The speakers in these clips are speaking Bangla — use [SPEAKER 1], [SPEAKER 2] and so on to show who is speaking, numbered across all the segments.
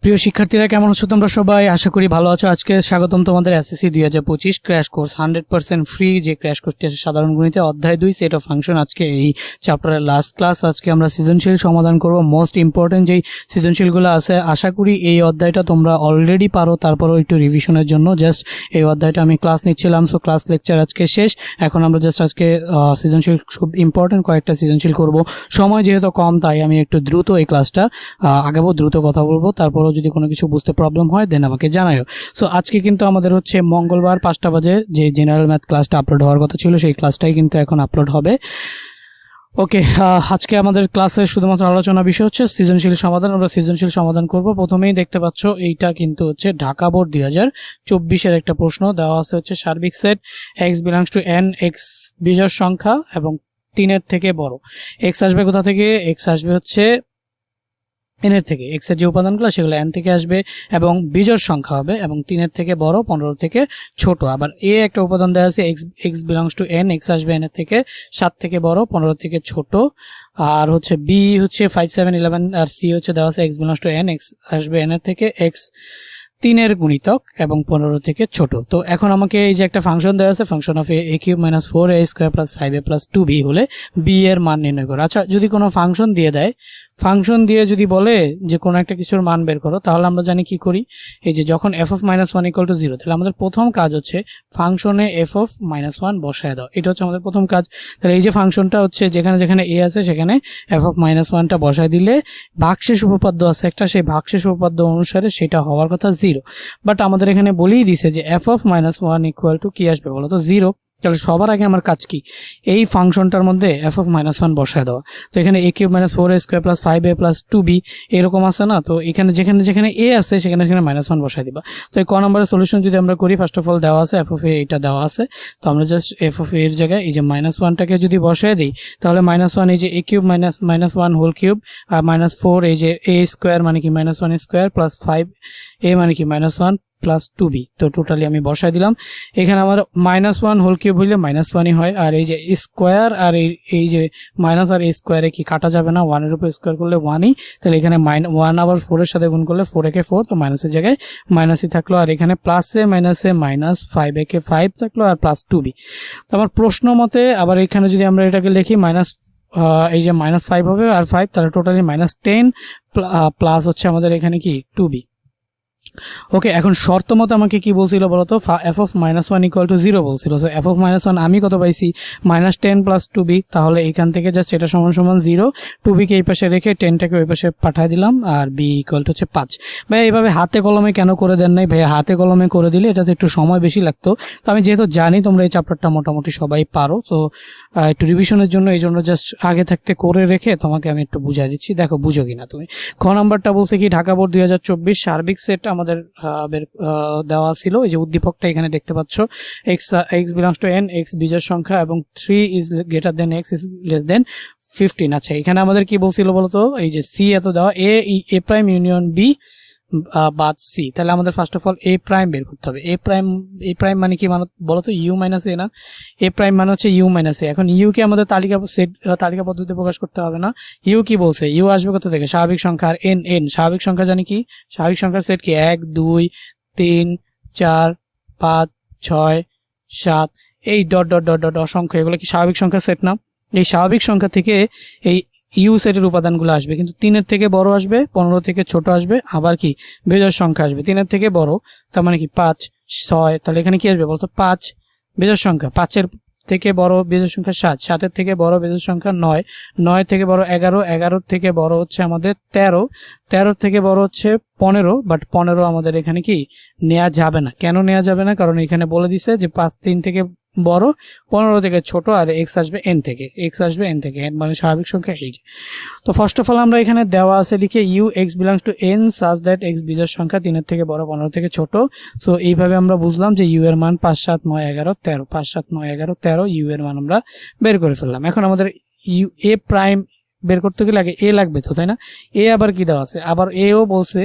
[SPEAKER 1] প্রিয় শিক্ষার্থীরা কেমন আছো তোমরা সবাই? আশা করি ভালো আছো। আজকে স্বাগতম তোমাদের এসএসসি 2025 ক্র্যাশ কোর্স 100% ফ্রি যে ক্র্যাশ কোর্সটি আছে সাধারণ গণিতে অধ্যায় 2 সেট অফ ফাংশন। আজকে এই চ্যাপ্টারের লাস্ট ক্লাস। আজকে আমরা সৃজনশীল সমাধান করব। মোস্ট ইম্পর্টেন্ট যেই সৃজনশীলগুলো আছে আশা করি এই অধ্যায়টা তোমরা অলরেডি পারো, তারপরও একটু রিভিশনের জন্য জাস্ট এই অধ্যায়টা আমি ক্লাস নিচ্ছিলাম। সো ক্লাস লেকচার আজকে শেষ। এখন আমরা জাস্ট আজকে সৃজনশীল খুব ইম্পর্টেন্ট কয়েকটা সৃজনশীল করব। সময় যেহেতু কম তাই আমি একটু দ্রুত এই ক্লাসটা আগাবো, দ্রুত কথা বলবো। তারপরও যদি কোনো কিছু বুঝতে প্রবলেম হয় দেন আমাকে জানাও। সো আজকে কিন্তু আমাদের হচ্ছে মঙ্গলবার 5টা বাজে যে জেনারেল ম্যাথ ক্লাসটা আপলোড হওয়ার কথা ছিল সেই ক্লাসটাই কিন্তু এখন আপলোড হবে। ওকে, আজকে আমাদের ক্লাসের শুধুমাত্র আলোচনা বিষয় হচ্ছে সৃজনশীল সমাধান। আমরা সৃজনশীল সমাধান করব। প্রথমেই দেখতে পাচ্ছ এইটা কিন্তু হচ্ছে ঢাকা বোর্ড 2024-এর একটা প্রশ্ন দেওয়া আছে। হচ্ছে সার্বিক set x belongs to N, x বিজোড় সংখ্যা এবং 3-এর থেকে বড়। এক্স আসবে কোথা থেকে? এক্স আসবে হচ্ছে এন এর থেকে। এক্স এর যে উপাদানগুলো সেগুলো এন থেকে আসবে এবং বিজোড় সংখ্যা হবে এবং 3-এর থেকে বড়, 15 থেকে ছোট। আবার এ একটা উপাদান দেওয়া আছে x belongs to N, x আসবে এন এর থেকে 7 থেকে বড়, 15 থেকে ছোট। আর হচ্ছে বি হচ্ছে 5, 7, 11 আর সি হচ্ছে দেওয়া আছে x belongs to N, x আসবে এন এর থেকে এক্স 3-এর গুণিতক এবং 15 থেকে ছোট। তো এখন আমাকে এই যে একটা ফাংশন দেওয়া আছে function of A cube minus 4a square plus 5a plus 2b হলে বি এর মান নির্ণয় করো। আচ্ছা, যদি কোনো ফাংশন দিয়ে দেয়, ফাংশন দিয়ে যদি বলে যে কোনো একটা কিছুর মান বের করো, তাহলে আমরা জানি কি করি, এই যে যখন f of -1 = 0 তাহলে আমাদের প্রথম কাজ হচ্ছে ফাংশনে f of -1 বসায় দাও। এটা হচ্ছে আমাদের প্রথম কাজ। তাহলে এই যে ফাংশনটা হচ্ছে যেখানে যেখানে a আছে সেখানে f of -1টা বসায় দিলে ভাগশেষ উপপাদ্য আছে একটা, সেই ভাগশেষ উপপাদ্য অনুসারে সেটা হওয়ার কথা 0। বাট আমাদের এখানে বলেই দিছে যে f of -1 = কি আসবে বলো তো? 0। তাহলে সবার আগে আমার কাজ কি, এই ফাংশনটার মধ্যে f of -1 বসায় দেওয়া। তো এখানে a cube minus 4a square plus 5a plus 2b এরকম আছে না? তো এখানে যেখানে যেখানে a আছে সেখানে সেখানে -1 বসায় দিবা। তো এই ক নম্বরের সলিউশন যদি আমরা করি, ফার্স্ট অফ অল দেওয়া আছে f of a, এটা দেওয়া আছে। তো আমরা জাস্ট f of a এর জায়গায় এই যে -1টাকে যদি বসায় দিই তাহলে -1 এই যে a cube minus 1 whole cube আর -4 এই যে a স্কোয়ার মানে কি -1 স্কোয়ার প্লাস 5a মানে কি -1 প্লাস 2b। তো টোটালি আমি বসাই দিলাম। এখানে আমার -1 হোল কিউব হইলে -1ই হয়, আর এই যে স্কোয়ার আর এই যে মাইনাস আর এই স্কোয়ারে কি কাটা যাবে না, 1 এর উপর স্কোয়ার করলে 1ই। তাহলে এখানে 1 আবার 4 এর সাথে গুণ করলে 4 একে 4, তো মাইনাসের জায়গায় মাইনাসই থাকলো। আর এখানে প্লাসে মাইনাসে মাইনাস, 5 একে 5 থাকলো আর প্লাস 2b। তো আমার প্রশ্ন মতে আবার এখানে যদি আমরা এটাকে লিখি মাইনাস এই যে -5 হবে আর 5, তাহলে টোটালি -10 প্লাস হচ্ছে আমাদের এখানে কি 2b। ওকে, এখন শর্ত মতো আমাকে কি বলছিল বলতো? f of -1 = 0 বলছিল। সো f of -1 আমি কত পাইছি? -10 প্লাস 2b। তাহলে এখান থেকে জাস্ট এটা সমান সমান 0, 2b কে এই পাশে রেখে 10টাকে ওই পাশে পাঠিয়ে দিলাম আর b = হচ্ছে 5। ভাই এইভাবে হাতে কলমে কেন করে দেন নাই? ভাই হাতে কলমে করে দিলে এটাতে একটু সময় বেশি লাগতো। তো আমি যেহেতু জানি তোমরা এই চ্যাপ্টারটা মোটামুটি সবাই পারো, তো একটু রিভিশনের জন্য এই জন্য জাস্ট আগে থাকতে করে রেখে তোমাকে আমি একটু বুঝাই দিচ্ছি, দেখো বুঝো কিনা তুমি। খ নাম্বারটা বলছে কি, ঢাকা বোর্ড 2024 সার্বিক সেট আমাদের দেওয়া ছিল। এই যে উদ্দীপকটা এখানে দেখতে পাচ্ছ, x belongs to N, x বিজোড় সংখ্যা এবং 3 is greater than x is less than 15। আচ্ছা, এখানে আমাদের কি বলছিল বলতো? এই যে সি এত দেওয়া, এ প্রাইম ইউনিয়ন বি বাদ সি। তাহলে আমাদের first of all A prime বের করতে হবে। এ প্রাইম মানে কি মানে বলতো? ইউ মাইনাস এ না? এ প্রাইম মানে হচ্ছে ইউ মাইনাস এ। এখন ইউ কে আমাদের তালিকা পদ্ধতিতে প্রকাশ করতে হবে না। ইউ কি বলছে? ইউ আসবে কোথা থেকে? স্বাভাবিক সংখ্যা। আর এন স্বাভাবিক সংখ্যা জানি কি? স্বাভাবিক সংখ্যার সেট কি? 1, 2, 3, 4, 5, 6, 7 এই ডট ডট ডট ডট অসংখ্য, এগুলো কি স্বাভাবিক সংখ্যার সেট না? এই স্বাভাবিক সংখ্যা থেকে এই ইউ সেটের উপাদানগুলো আসবে, কিন্তু 3-এর থেকে বড় আসবে, 15 থেকে ছোট আসবে, আবার কি বিজোড় সংখ্যা আসবে 3-এর থেকে বড়, তার মানে কি 5, 6। তাহলে এখানে কি আসবে বলতো? 5 বিজোড় সংখ্যা, 5-এর থেকে বড় বিজোড় সংখ্যা 7, 7-এর থেকে বড় বিজোড় সংখ্যা 9, 9-এর থেকে বড় 11, 11-এর থেকে বড় হচ্ছে আমাদের 13, 13-এর থেকে বড় হচ্ছে 15। বাট 15 আমাদের এখানে কি নেওয়া যাবে না। কেন নেওয়া যাবে না? কারণ এখানে বলে দিছে যে 5, 3 থেকে বড়, 15 থেকে ছোট, আর এক্স আসবে এন থেকে, এক্স আসবে এন থেকে, এন মানে স্বাভাবিক সংখ্যা এই যে। তো ফার্স্ট অফ অল আমরা এখানে দেওয়া আছে লিখে you X belongs to N such that X বিজোড় সংখ্যা 3-এর থেকে বড়, 15 থেকে ছোট। সো এইভাবে আমরা বুঝলাম যে ইউ এর মান 5, 7, 9, 11, 13, 5, 7, 9, 11, 13 ইউ এর মান আমরা বের করে ফেললাম। এখন আমাদের ইউ এ প্রাইম বের করতে গেলে আগে এ লাগবে তো, তাই না? এ আবার কি দেওয়া আছে? আবার এও বলছে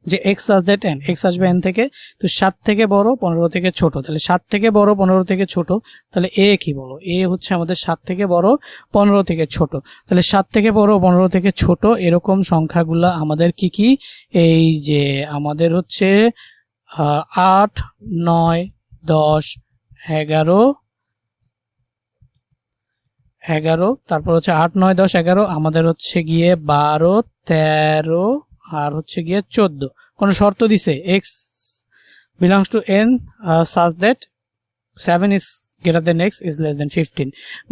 [SPEAKER 1] যে x such that N, x আসবে এন থেকে, তো 7 থেকে বড় 15 থেকে ছোট, তাহলে 7 থেকে বড় 15 থেকে ছোট, তাহলে এ কি বলো, এ হচ্ছে আমাদের 7 থেকে বড় 15 থেকে ছোট, তাহলে 7 থেকে বড় 15 থেকে ছোট এরকম সংখ্যাগুলা আমাদের কি কি, এই যে আমাদের হচ্ছে 8, 9, 10, 11, তারপর হচ্ছে 8, 9, 10, 11, আমাদের হচ্ছে গিয়ে 12, 13 আর হচ্ছে গিয়ে 14। কোনো শর্ত দিছে x belongs to N such that 7 is greater than x is less than 15।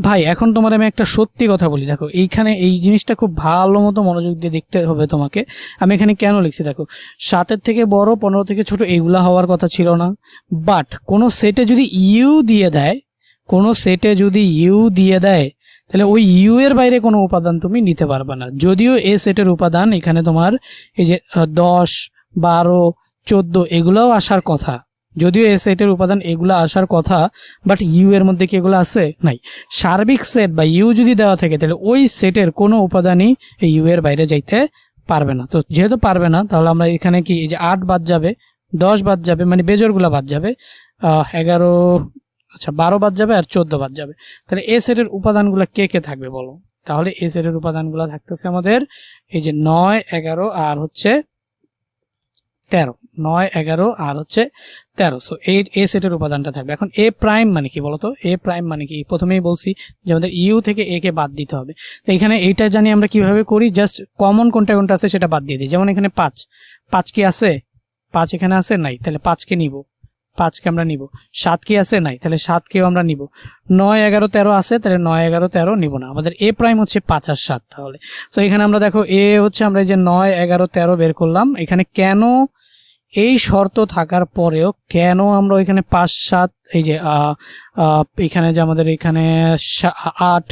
[SPEAKER 1] ভাই এখন তোমার আমি একটা সত্যি কথা বলি, দেখো এইখানে এই জিনিসটা খুব ভালো মতো মনোযোগ দিয়ে দেখতে হবে তোমাকে। আমি এখানে কেন লিখছি দেখো, 7 থেকে বড় 15 থেকে ছোট এইগুলা হওয়ার কথা ছিল না, বাট কোনো সেটে যদি ইউ দিয়ে দেয়, কোনো সেটে যদি ইউ দিয়ে দেয় তাহলে ওই ইউ এর বাইরে কোনো উপাদান তুমি নিতে পারবে না। যদিও এ সেটের উপাদান এখানে তোমার এই যে 10, 12, 14 এগুলোও আসার কথা, যদিও এ সেটের উপাদান এগুলো আসার কথা, বাট ইউ এর মধ্যে কি এগুলো আছে? নাই। সার্বিক সেট বা ইউ যদি দেওয়া থাকে তাহলে ওই সেটের কোনো উপাদানই এই ইউ এর বাইরে যাইতে পারবে না। তো যেহেতু পারবে না তাহলে আমরা এখানে কি এই যে 8 বাদ যাবে, 10 বাদ যাবে, মানে বেজোরগুলো বাদ যাবে, 11, আচ্ছা 12 বাদ যাবে আর 14 বাদ যাবে। তাহলে এ সেটের উপাদানগুলো কে কে থাকবে বলো? তাহলে এ সেটের উপাদানগুলো থাকতেছে আমাদের এই যে 9, 11 আর হচ্ছে 13, 9, 11 আর হচ্ছে 13। সো এই এ সেটের উপাদানটা থাকবে। এখন এ প্রাইম মানে কি বলতো? এ প্রাইম মানে কি? প্রথমেই বলছি যে আমাদের ইউ থেকে এ কে বাদ দিতে হবে। তো এখানে এইটা জানি আমরা কিভাবে করি, জাস্ট কমন কোনটা কোনটা আছে সেটা বাদ দিয়ে দিই। যেমন এখানে 5 কি আছে? 5 এখানে আছে? নাই, তাহলে 5 কে নিব, 5 কে আমরা নিব। 7 কি আছে? নাই, তাহলে 7 কেও আমরা নিব। 9, 11, 13 আছে, তাহলে 9, 11, 13 নিব না। আমাদের এ প্রাইম হচ্ছে 5 আর 7। তাহলে তো এখানে আমরা দেখো এ হচ্ছে আমরা এই যে 9, 11, 13 বের করলাম। এখানে কেন এই শর্ত থাকার পরেও কেন আমরা এখানে 5, 7 এই যে এখানে যে আমাদের এখানে 8,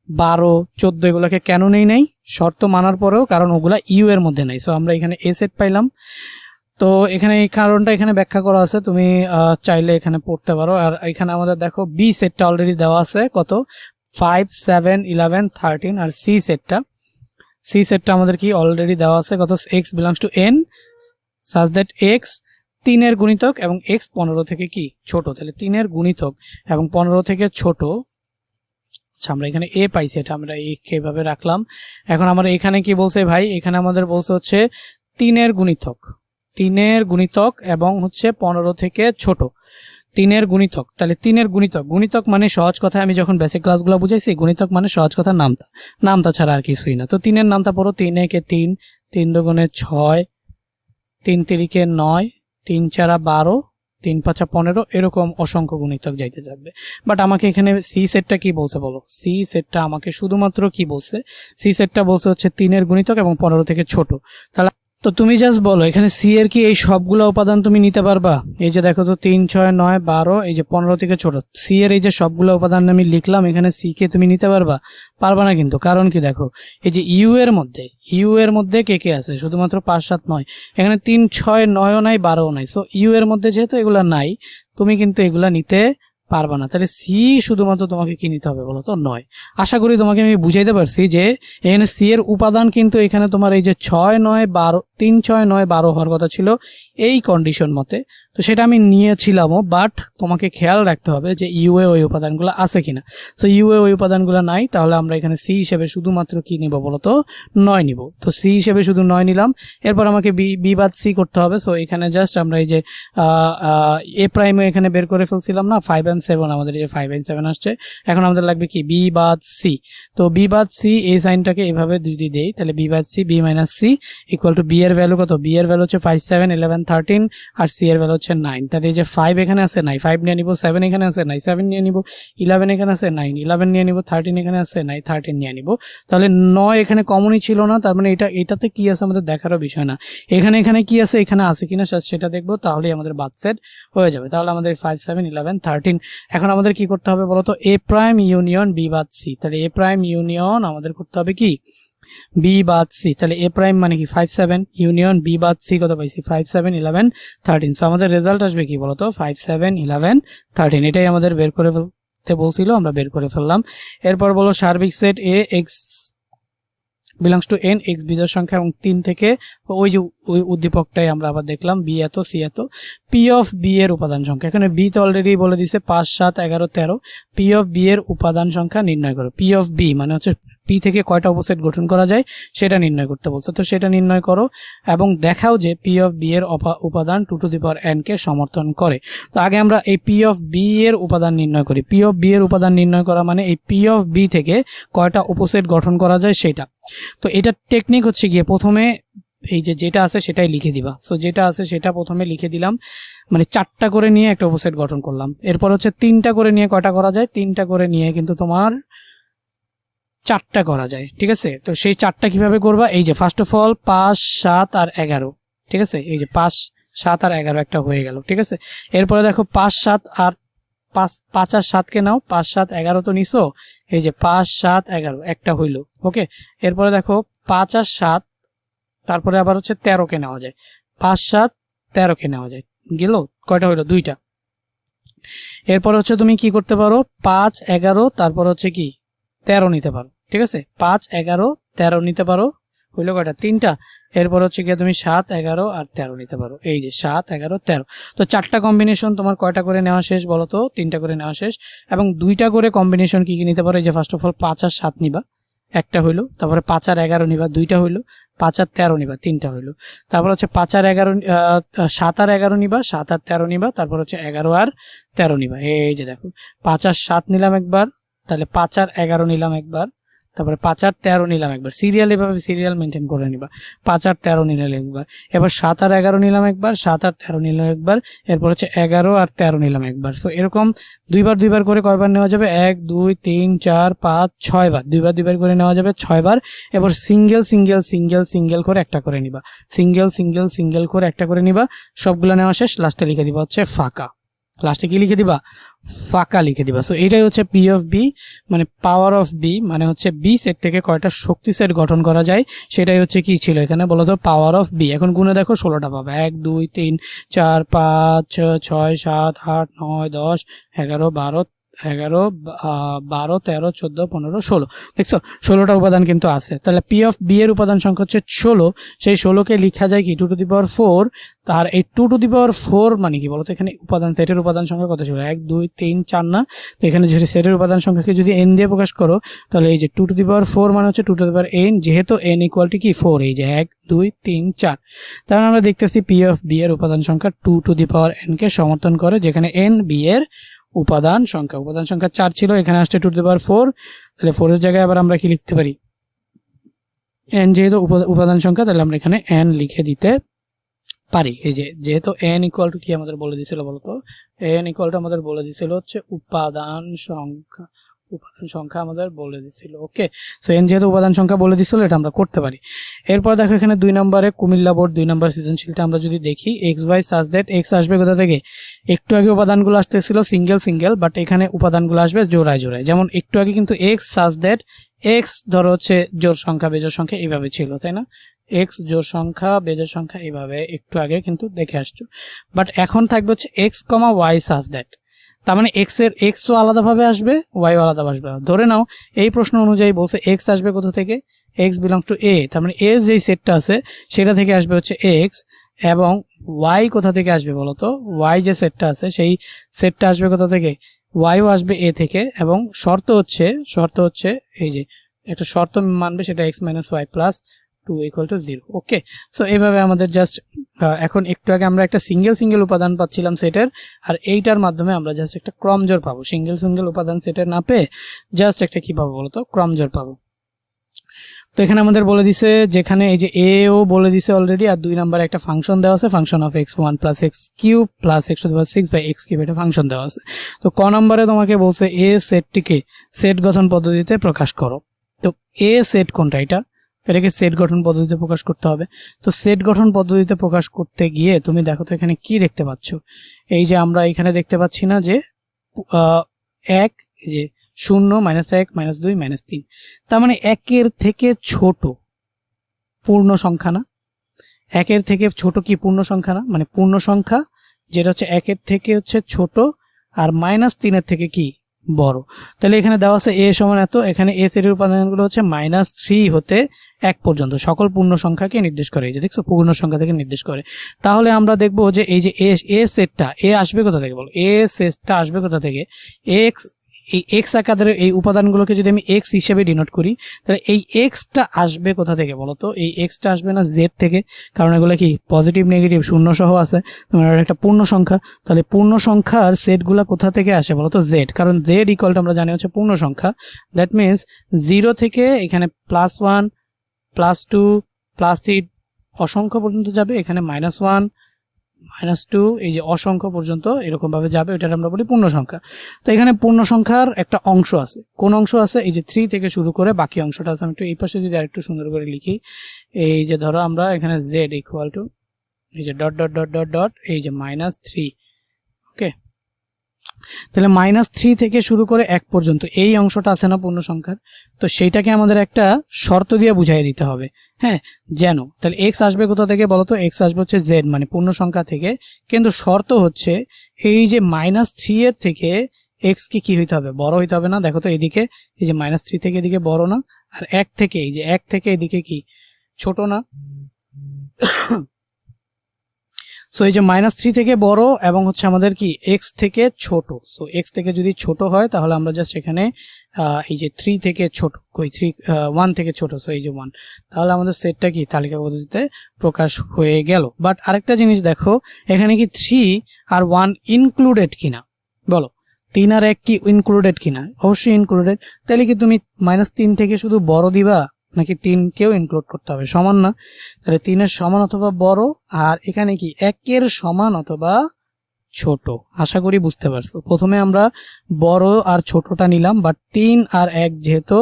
[SPEAKER 1] 12, 14 এগুলোকে কেন নেই নাই শর্ত মানার পরেও? কারণ ওগুলা ইউ এর মধ্যে নাই। সো আমরা এখানে এ সেট পাইলাম। তো এখানে এই কারণটা এখানে ব্যাখ্যা করা আছে, তুমি চাইলে এখানে পড়তে পারো। আর এখানে আমাদের দেখো বি সেটটা অলরেডি দেওয়া আছে, কত? 5, 7, 11, 13। আর সি সেটটা আমাদের কি অলরেডি দেওয়া আছে, কত? এক্স বিলংস টু এন সাজ দ্যাট এক্স 3 এর গুণিতক এবং এক্স 15 থেকে কি ছোট, তাহলে 3 এর গুণিতক এবং 15 থেকে ছোট। আচ্ছা আমরা এখানে এ পাইছি, এটা আমরা এইভাবে রাখলাম। এখন আমরা এখানে কি বলছে ভাই? এখানে আমাদের বলছে হচ্ছে 3 এর গুণিতক এবং হচ্ছে 15 থেকে ছোট, 3 এর গুণিতক। তাহলে 3 এর গুণিতক মানে সহজ কথা, আমি যখন বেসিক ক্লাসগুলো বুঝাইছি, গুণিতক মানে সহজ কথা নামতা ছাড়া আর কিছুই না। তো 3 এর নামতা পড়ো, 3 একে 3, 3 দুগুণে 6, 3 তিরিকে 9, 3 চারা 12, 3 পাঁচা 15, এরকম অসংখ্য গুণিতক যাইতে থাকবে। বাট আমাকে এখানে সি সেটটা কি বলছে বলো? সি সেটটা আমাকে শুধুমাত্র কি বলছে? সি সেটটা বলছে হচ্ছে 3 এর গুণিতক এবং 15 থেকে ছোট। তাহলে তো তুমি জাস্ট বলো এখানে সি এর কি এই সবগুলো উপাদান তুমি নিতে পারবা? এই যে দেখো তো 3, 6, 9, 12, এই যে 15 থেকে ছোট, সি এর এই যে সবগুলো উপাদান আমি লিখলাম, এখানে সি কে তুমি নিতে পারবা? পারবা না কিন্তু। কারণ কি দেখো, এই যে ইউ এর মধ্যে কে কে আছে? শুধুমাত্র 5, 7, 9। এখানে 3, 6, 9ও নাই, 12ও নাই। সো ইউ এর মধ্যে যেহেতু এগুলা নাই, তুমি কিন্তু এগুলা নিতে পারবা না। তাহলে সি শুধুমাত্র তোমাকে কি নিতে হবে বলো তো? 9। আশা করি তোমাকে আমি বুঝাইতে পারছি যে এখানে সি এর উপাদান কিন্তু এখানে তোমার এই যে 6, 9, 12, 3, 6, 9, 12 হওয়ার কথা ছিল এই কন্ডিশন মতে। তো সেটা আমি নিয়েছিলামও, বাট তোমাকে খেয়াল রাখতে হবে যে ইউএ ওই উপাদানগুলো আছে কিনা। সো ইউএ ওই উপাদানগুলো নাই, তাহলে আমরা এখানে সি হিসেবে শুধুমাত্র কি নিব বলো তো? 9 নিব। তো সি হিসেবে শুধু 9 নিলাম। এরপর আমাকে বি বাদ সি করতে হবে। সো এখানে জাস্ট আমরা এই যে এ প্রাইমে এখানে বের করে ফেলছিলাম না, 5 and 7, আমাদের এই যে 5 and 7 আসছে। এখন আমাদের লাগবে কি? বি বাদ সি। তো বি বাদ সি এই সাইনটাকে এভাবে যদি দেই, তাহলে বি বাদ C, B minus C equal to B এর ভ্যালু কত? বি এর ভ্যালু হচ্ছে 5, 7, 11, 13 আর সি এর ভ্যালু হচ্ছে 9। তাহলে এই যে 5 এখানে আছে, নাই, 5 নিয়ে নিব। 7 এখানে আছে, নাই, 7 নিয়ে নিব। 11 এখানে আছে, 9, 11 নিয়ে নিব। 13 এখানে আছে, নাই, 13 নিয়ে নিব। তাহলে 9 এখানে কমনই ছিল না, তার মানে এটাতে কি আছে আমাদের দেখারও বিষয় না। এখানে কি আছে, এখানে আছে কিনা সেটা দেখবো, তাহলেই আমাদের বাদ সেট হয়ে যাবে। তাহলে আমাদের 5, 7, 11, 13। এখন আমাদের কি করতে হবে বলতো? এ প্রাইম ইউনিয়ন বি বাদ সি। তাহলে এ প্রাইম ইউনিয়ন আমাদের করতে হবে কি? বি বাদ সি। তাহলে এ প্রাইম মানে কি? 5, 7 ইউনিয়ন বি বাদ সি কত পাইছি? 5, 7, 11, 13। সো আমাদের রেজাল্ট আসবে কি বলতো? 5, 7, 11, 13। এটাই আমাদের বের করে ফেলতে বলছিল, আমরা বের করে ফেললাম। এরপর বলো সার্বিক set A x belongs to N x বিজোড় সংখ্যা এবং 3 থেকে ওই যে ওই উদ্দীপকটাই আমরা আবার দেখলাম, বি এত সি এত। পি অফ বি এর উপাদান সংখ্যা, এখানে বি তো অলরেডি বলে দিছে 5 7 11 13। পি অফ বি এর উপাদান সংখ্যা নির্ণয় করো। পি অফ বি মানে হচ্ছে পি থেকে কয়টা উপসেট গঠন করা যায় সেটা নির্ণয় করতে বলছে, তো সেটা নির্ণয় করো এবং দেখাও যে পি অফ বি এর উপাদান 2 টু দি পাওয়ার n কে সমর্থন করে। তো আগে আমরা এই পি অফ বি এর উপাদান নির্ণয় করি। পি অফ বি এর উপাদান নির্ণয় করা মানে এই পি অফ বি থেকে কয়টা উপসেট গঠন করা যায় সেটা। তো এটা টেকনিক হচ্ছে গিয়ে প্রথমে এই যে যেটা আছে সেটাই লিখে দিবা। সো যেটা আছে সেটা প্রথমে লিখে দিলাম, মানে 4টা করে নিয়ে একটা উপসেট গঠন করলাম। এরপর হচ্ছে 3টা করে নিয়ে কয়টা করা যায়, 3টা করে নিয়ে কিন্তু তোমার 4টা করা যায়, ঠিক আছে। তো সেই 4টা কিভাবে করবা, এই যে ফার্স্ট অফ অল 5 7 আর 11, ঠিক আছে। এই যে 5 7 আর 11 একটা হয়ে গেল, ঠিক আছে। এরপরে দেখো 5 7 আর 5 আর 7 কে নাও, 5 7 11 তো নিছো, এই যে 5 7 11 একটা হইলো, ওকে। এরপরে দেখো 5 আর 7, তারপরে আবার হচ্ছে 13 কে নেওয়া যায়, 5 7 13 কে নেওয়া যায়, গেল কয়টা হইলো, 2টা। এরপর হচ্ছে তুমি কি করতে পারো, 5 11 তারপর হচ্ছে কি 13 নিতে পারো, ঠিক আছে। 5 11 13 নিতে পারো, হইলো কয়টা, 3টা। এরপর হচ্ছে গিয়ে তুমি 7 11 আর 13 নিতে পারো, এই যে 7 11 13। তো 4টা কম্বিনেশন তোমার কয়টা করে নেওয়া শেষ বলো তো, 3টা করে নেওয়া শেষ। এবং 2টা করে কম্বিনেশন কি কি নিতে পারো, এই যে ফার্স্ট অফ অল 5 আর 7 নিবা, একটা হইলো। তারপরে 5 আর 11 নিবা, 2টা হইলো। 5 আর 13 নিবা, 3টা হইলো। তারপর হচ্ছে 5 আর 11 7 আর 11 নিবা, 7 আর 13 নিবা। তারপর হচ্ছে 11 আর 13 নিবা, এই যে দেখো 5 আর 7 নিলাম একবার, তাহলে 5 আর 11 নিলাম একবার, তারপরে 5 আর 13 নিলাম একবার। সিরিয়াল এভাবে সিরিয়াল মেনটেন করে নিবা। 5 আর 13 নিলাম একবার, এবার 7 আর 11 নিলাম একবার, 7 আর 13 নিলাম একবার, এরপর হচ্ছে 11 আর 13 নিলাম একবার। সো এরকম দুইবার করে কয়বার নেওয়া যাবে, 1 2 3 4 5 6 বার, দুইবার করে নেওয়া যাবে 6 বার। এবার সিঙ্গেল করে একটা করে নিবা, সিঙ্গেল করে একটা করে নিবা। সবগুলো নেওয়া শেষ, লাস্টে লিখে দিবা হচ্ছে ফাঁকা। লাস্টে কি লিখে দিবা, ফাঁকা লিখে দিবা। সো এটাই হচ্ছে পি অফ বি, মানে পাওয়ার অফ বি, মানে হচ্ছে বি সেট থেকে কয়টা শক্তি সেট গঠন করা যায় সেটাই হচ্ছে কি ছিল এখানে বলো তো, পাওয়ার অফ বি। এখন গুণে দেখো 16টা পাবে, 1 2 3 4 5 6 7 8 9 10 11 12 13 14 15 16, দেখছো 16টা উপাদান কিন্তু আছে। তাহলে পি অফ বি এর উপাদান সংখ্যা হচ্ছে 16, সেই 16কে লেখা যায় কি 2 টু দি পাওয়ার 4। তার এই 2 টু দি পাওয়ার 4 মানে কি বলতো, এখানে উপাদান সেটের উপাদান সংখ্যা কত ছিল, 1 2 3 4 না। তো এখানে যেহেতু সেটের উপাদান সংখ্যাকে যদি n দিয়ে প্রকাশ করো, তাহলে এই যে 2 টু দি পাওয়ার 4 মানে হচ্ছে 2 টু দি পাওয়ার n, যেহেতু n ইকুয়াল টু কি 4, এই যে 1 2 3 4। তার মানে আমরা দেখতেছি পি অফ বি এর উপাদান সংখ্যা 2 টু দি পাওয়ার n কে সমর্থন করে, যেখানে n বি এর উপাদান সংখ্যা 4 ছিল, এখানে আসছে 2 টু দি পাওয়ার 4। তাহলে 4 এর জায়গায় আবার আমরা কি লিখতে পারি, n যেহেতু উপাদান সংখ্যা, তাহলে আমরা এখানে n লিখে দিতে পারি। এই যে যেহেতু n ইকুয়াল টু কি আমাদের বলে দিছিল বলতো, n ইকুয়াল টু আমাদের বলে দিছিল হচ্ছে উপাদান সংখ্যা আমাদের বলে দিছিল, ওকে। সো n যেহেতু উপাদান সংখ্যা বলে দিছিল, এটা আমরা করতে পারি। এরপর দেখো এখানে 2 নম্বরে কুমিল্লা বোর্ড 2 নম্বর সৃজনশীলটা আমরা যদি দেখি, x y such that x আসবে কোথা থেকে, একটু আগে উপাদানগুলো আসতেছিল সিঙ্গেল, বাট এখানে উপাদানগুলো আসবে জোড়ায়। যেমন একটু আগে কিন্তু x such that x ধরো হচ্ছে জোড় সংখ্যা বেজোড় সংখ্যা এইভাবে ছিল, তাই না, x জোড় সংখ্যা বেজোড় সংখ্যা এইভাবে একটু আগে কিন্তু দেখে আসছো। বাট এখন থাকবে হচ্ছে x, y such that, তার মানে x ও আলাদাভাবে আসবে, y ও আলাদাভাবে আসবে। ধরে নাও এই প্রশ্ন অনুযায়ী বলছে x আসবে কোথা থেকে, x বিলংস টু a, তার মানে a যেই সেটটা আছে সেটা থেকে আসবে হচ্ছে x, এবং y কোথা থেকে আসবে বলতো, y যে সেটটা আছে সেই সেটটা আসবে কোথা থেকে, y ও আসবে a থেকে। এবং শর্ত হচ্ছে এই যে একটা শর্ত মানবে, সেটা x - y + 2 = 0, ওকে। সো এইভাবে আমাদের জাস্ট এখন একটু আগে আমরা একটা সিঙ্গেল উপাদান পাচ্ছিলাম সেটের, আর এইটার মাধ্যমে আমরা জাস্ট একটা ক্রমজোড় পাবো। সিঙ্গেল উপাদান সেটের না পেয়ে জাস্ট একটা কি পাবো বলতো, ক্রমজোড় পাবো। তো এখানে আমাদের বলে দিছে, যেখানে এই যে a ও বলে দিছে অলরেডি, আর 2 নম্বরে একটা ফাংশন দেওয়া আছে, function of x1 + x³ + x⁴ এটা ফাংশন দেওয়া আছে। তো ক নম্বরে তোমাকে বলছে a সেটটিকে সেট গঠন পদ্ধতিতে প্রকাশ করো। তো a সেট কোনটা, এটাকে সেট গঠন পদ্ধতিতে প্রকাশ করতে হবে। তো সেট গঠন পদ্ধতিতে প্রকাশ করতে গিয়ে তুমি দেখো তো এখানে কি দেখতে পাচ্ছ, এই যে আমরা এখানে দেখতে পাচ্ছি না যে 1, এই যে 0 - 1 - 2 - 3, তার মানে 1-এর থেকে ছোট পূর্ণ সংখ্যা না, 1-এর থেকে ছোট কি পূর্ণ সংখ্যা না, মানে পূর্ণ সংখ্যা যেটা হচ্ছে 1-এর থেকে হচ্ছে ছোট, আর -3-এর থেকে কি বড়। তাহলে এখানে দেওয়া আছে a সমান এত, এখানে a সেটের উপাদানগুলো হচ্ছে -3 হতে 1 পর্যন্ত সকল পূর্ণ সংখ্যাকে নির্দেশ করে। এই যে দেখছো পূর্ণ সংখ্যা থেকে নির্দেশ করে। তাহলে আমরা দেখব যে এই যে a সেটটা a আসবে কোথা থেকে বলো, a সেটটা আসবে কোথা থেকে, x এই x আকারের এই উপাদানগুলোকে যদি আমি x হিসেবে ডিনোট করি তাহলে এই xটা আসবে কোথা থেকে বলো তো, এই xটা আসবে না z থেকে, কারণ এগুলো কি পজিটিভ নেগেটিভ শূন্য সহ আছে, তোমার একটা পূর্ণ সংখ্যা। তাহলে পূর্ণ সংখ্যার সেটগুলো কোথা থেকে আসে বলো তো, z, কারণ z ইকুয়াল টু আমরা জানি হচ্ছে পূর্ণ সংখ্যা। দ্যাট মিনস 0 থেকে এখানে +1 +2 +3 অসংখ্য পর্যন্ত যাবে, এখানে -1 -2 এই যে অসংখ্য পর্যন্ত এরকম ভাবে যাবে, এটা আমরা বলি পূর্ণ সংখ্যা। তো এখানে পূর্ণ সংখ্যার একটা অংশ আছে, কোন অংশ আছে, এই যে 3 থেকে শুরু করে বাকি অংশটা আছে। আমি একটু এই পাশে যদি আরেকটু সুন্দর করে লিখি, এই যে ধরো আমরা এখানে z ইকুয়াল টু এই যে dot dot dot dot dot এই যে -3, ওকে। তাহলে -3 থেকে শুরু করে 1 পর্যন্ত এই অংশটা আছে না পূর্ণ সংখ্যার, তো সেইটাকে আমাদের একটা শর্ত দিয়ে বুঝাই দিতে হবে, হ্যাঁ, যেন তাহলে x আসবে কোথা থেকে বলতো, x আসবে হচ্ছে z মানে পূর্ণ সংখ্যা থেকে, কিন্তু শর্ত হচ্ছে এই যে -3 এর থেকে x কি হইতে হবে, বড় হইতে হবে না। দেখো তো এদিকে এই যে -3 থেকে এদিকে বড় না, আর 1 থেকে এই যে 1 থেকে এদিকে কি ছোট না। সো এই যে -3 থেকে বড় এবং হচ্ছে আমাদের কি x থেকে ছোট। সো x থেকে যদি ছোট হয় তাহলে আমরা জাস্ট এখানে এই যে 3 থেকে ছোট, কই 1 থেকে ছোট, সো এই যে 1, তাহলে আমাদের সেটটা কি তালিকা পদ্ধতিতে প্রকাশ হয়ে গেল। বাট আরেকটা জিনিস দেখো, এখানে কি 3 আর 1 ইনক্লুডেড কিনা বলো, 3 আর 1 কি ইনক্লুডেড কিনা, অবশ্যই ইনক্লুডেড। তাহলে কি তুমি -3 থেকে শুধু বড় দিবা নাকি 3 কেও ইনক্লুড করতে হবে, সমান না। তাহলে 3 এর সমান অথবা বড়, আর এখানে কি 1 এর সমান অথবা ছোট। আশা করি বুঝতে পারছো। প্রথমে আমরা বড় আর ছোটটা নিলাম, বাট 3 আর 1 যেহেতু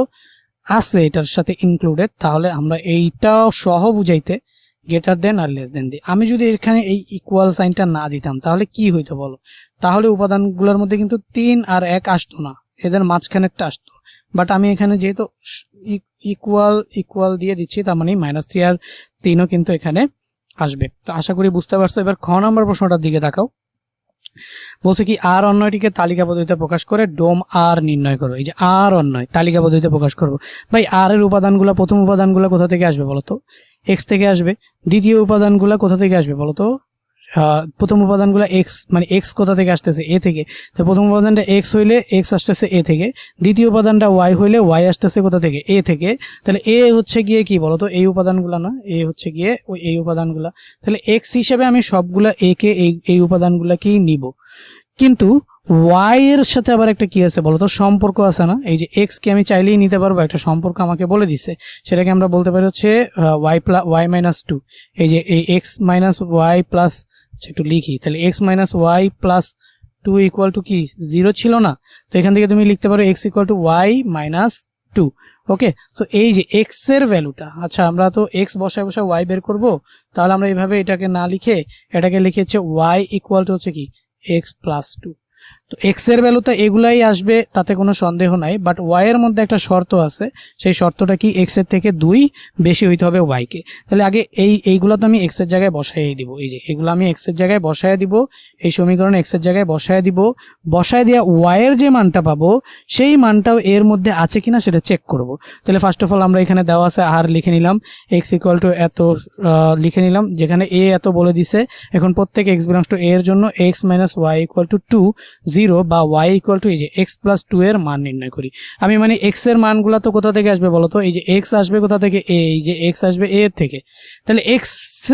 [SPEAKER 1] আছে এটার সাথে ইনক্লুডেড, তাহলে আমরা এইটাও সহ বুঝাইতে গ্রেটার দেন আর লেস দেন দিই। আমি যদি এখানে এই ইকুয়াল সাইনটা না দিতাম তাহলে কি হইতো বলো, তাহলে উপাদানগুলোর মধ্যে কিন্তু 3 আর 1 আসতো না, এদের মাঝখানে একটা আসতো। বাট আমি এখানে যেহেতু ইকুয়াল দিয়ে দিচ্ছি, তার মানে -3 আর 3ও কিন্তু এখানে আসবে। তো আশা করি বুঝতে পারছো। এবার খ নাম্বার প্রশ্নটার দিকে তাকাও। বলছে কি আর অন্যটিকে তালিকা পদ্ধতিতে প্রকাশ করে ডোম আর নির্ণয় করো। এই যে আর অন্যয় তালিকা পদ্ধতিতে প্রকাশ করবো, ভাই আর এর উপাদানগুলো, প্রথম উপাদানগুলো কোথা থেকে আসবে বলতো, এক্স থেকে আসবে। দ্বিতীয় উপাদানগুলো কোথা থেকে আসবে বলতো, প্রথম উপাদানগুলো এক্স, মানে এক্স কোথা থেকে আসতেছে, এ থেকে। তো প্রথম উপাদানটা এক্স হইলে এক্স আসতেছে এ থেকে, দ্বিতীয় উপাদানটা ওয়াই হইলে ওয়াই আসতেছে কোথা থেকে, এ থেকে। তাহলে এ হচ্ছে গিয়ে কি বলতো, এই উপাদানগুলো না, এ হচ্ছে গিয়ে ওই এই উপাদানগুলা। তাহলে এক্স হিসেবে আমি সবগুলা এ কে এই উপাদানগুলাকেই নিব, কিন্তু ওয়াই এর সাথে আবার একটা কি আছে বলতো, সম্পর্ক আছে না। এই যে এক্স কে আমি চাইলেই নিতে পারবো, একটা সম্পর্ক আমাকে বলে দিছে, সেটাকে আমরা বলতে পারি হচ্ছে ওয়াই মাইনাস টু। এই যে এই এক্স মাইনাস ওয়াই প্লাস, একটু লিখি তাহলে, X minus Y plus 2 equal to কি 0 ছিল না, তো এখান থেকে তুমি লিখতে পারো X equal to Y minus 2। Okay, so এই যে এক্স এর ভ্যালুটা, আচ্ছা আমরা তো এক্স বসায় বসায় ওয়াই বের করব, তাহলে আমরা এইভাবে এটাকে না লিখে এটাকে লিখে হচ্ছে ওয়াই ইকুয়াল টু হচ্ছে কি এক্স প্লাস 2। তো এক্স এর ভ্যালু তো এগুলাই আসবে, তাতে কোনো সন্দেহ নাই। বাট ওয়াই এর মধ্যে একটা শর্ত আছে, সেই শর্তটা কি, এক্স এর থেকে 2 বেশি হইতে হবে ওয়াই কে। তাহলে আগে এইগুলো তো আমি এক্স এর জায়গায় বসাই দিব, এই যে এগুলো আমি এক্স এর জায়গায় বসায় দিব, এই সমীকরণে এক্স এর জায়গায় বসায় দিব। বসায় দেওয়া ওয়াই এর যে মানটা পাবো সেই মানটাও এর মধ্যে আছে কিনা সেটা চেক করব। তাহলে ফার্স্ট অফ অল আমরা এখানে দেওয়া আছে আর লিখে নিলাম, এক্স ইকুয়াল টু এত লিখে নিলাম, যেখানে এ এত বলে দিছে। এখন প্রত্যেক এক্স বিলংস টু এ এর জন্য X minus Y equal to 2 0 বা y ইকুয়াল টু এই যে x প্লাস 2 এর মান নির্ণয় করি। আমি মানে x এর মানগুলো তো কোথা থেকে আসবে বলতো, এই যে x আসবে কোথা থেকে, এই যে x আসবে a এর থেকে। তাহলে x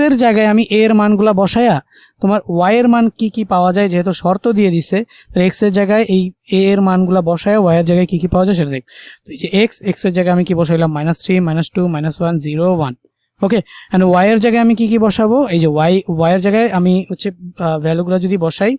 [SPEAKER 1] এর জায়গায় আমি a এর মানগুলা বসায়া তোমার y এর মান কি কি পাওয়া যায়, যেহেতু শর্ত দিয়ে দিছে, তাহলে x এর জায়গায় এই a এর মানগুলা বসায়া y এর জায়গায় কি কি পাওয়া যায় সেটা দেখ। তো এই যে x এর জায়গায় আমি কি বসাইলাম, -3 -2 -1 0 1। ওকে, এন্ড y এর জায়গায় আমি কি কি বসাবো, এই যে y এর জায়গায় আমি হচ্ছে ভ্যালুগুলো যদি বসাই,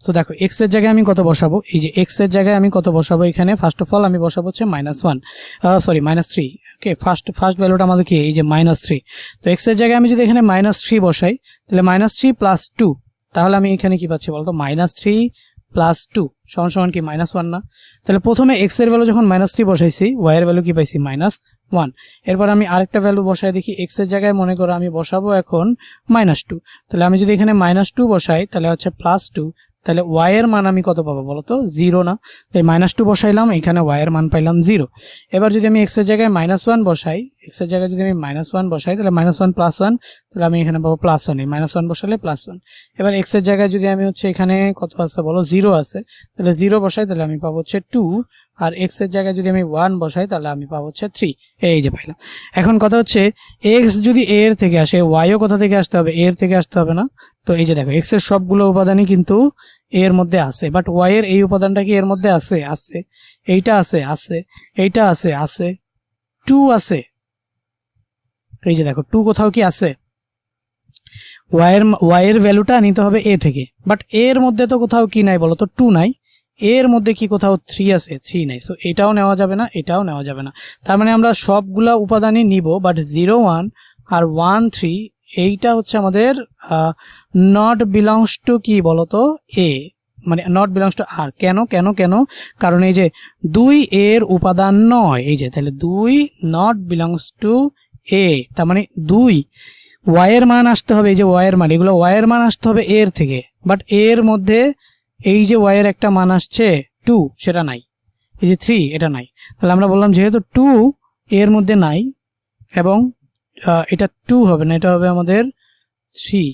[SPEAKER 1] তো দেখো এক্স এর জায়গায় আমি কত বসাবো, এই যে এক্স এর জায়গায় আমি কত বসাবো, এখানে ফার্স্ট অফ অল আমি বসাবো হচ্ছে -3। ওকে, ফার্স্ট ভ্যালুটা আমাদের কি, এই যে -3। তো এক্স এর জায়গায় আমি যদি এখানে -3 বসাই, তাহলে -3 প্লাস 2, তাহলে আমি এখানে কি পাচ্ছি বলতো, -3 প্লাস 2 সমান সমান কি -1 না। তাহলে প্রথমে এক্স এর ভ্যালু যখন -3 বসাইছি, ওয়াই এর ভ্যালু কি পাইছি -1। এরপর আমি আরেকটা ভ্যালু বসাই দেখি, এক্স এর জায়গায় মনে করো আমি বসাবো এখন -2। তাহলে আমি যদি এখানে -2 বসাই তাহলে হচ্ছে +2, তাহলে ওয়াই এর মান আমি কত পাবো বলো তো, 0 না? তাই -2 বসাইলাম, এখানে ওয়াই এর মান পাইলাম 0। এবার যদি আমি এক্স এর জায়গায় -1 বসাই, এক্স এর জায়গায় যদি আমি -1 বসাই তাহলে -1 + 1, তাহলে আমি এখানে পাবো +1, এই -1 বসালে +1। এবার এক্স এর জায়গায় যদি আমি হচ্ছে এখানে কত আছে বলো, 0 আছে, তাহলে 0 বসাই তাহলে আমি পাবো হচ্ছে 2, আর এক্স এর জায়গায় যদি আমি 1 বসাই তাহলে আমি পাবো হচ্ছে 3। এই যে পাইলাম। এখন কথা হচ্ছে এক্স যদি এ এর থেকে আসে, ওয়াইও কোথা থেকে আসতে হবে, এর থেকে আসতে হবে না? তো এই যে দেখো এক্স এর সবগুলো উপাদানই কিন্তু এর মধ্যে আছে, বাট ওয়াই এর এই উপাদানটা কি এর মধ্যে আছে? আছে। এইটা আছে? আছে। এইটা আছে? আছে। 2 আছে, এই যে দেখো 2 কোথাও কি আছে? ওয়াই এর ভ্যালুটা নিতে হবে এ থেকে, বাট এর মধ্যে তো কোথাও কি নাই বলো তো, 2 নাই। এর মধ্যে কি কোথাও 3 আছে? 3 নাই। সো এটাও নেওয়া যাবে না, এটাও নেওয়া যাবে না। তার মানে আমরা সবগুলা উপাদানই নিব, বাট 0, 1 আর 1, 3 এইটা হচ্ছে আমাদের নট বিলংস টু কি বলতো, এ, মানে নট বিলংস টু আর। কেন কেন কেন? কারণ এই যে 2 এর উপাদান নয়, এই যে তাহলে 2 নট বিলংস টু এ, তার মানে 2 ওয়াই এর মান আসতে হবে, এই যে ওয়াই এর মান, এগুলো ওয়াই এর মান আসতে হবে এর থেকে, বাট এর মধ্যে এই যে ওয়াই এর একটা মান আসছে 2, সেটা নাই। এই যে 3, এটা নাই। তাহলে আমরা বললাম যেহেতু 2 এর মধ্যে নাই, এবং এটা 2 হবে না, এটা হবে আমাদের 3,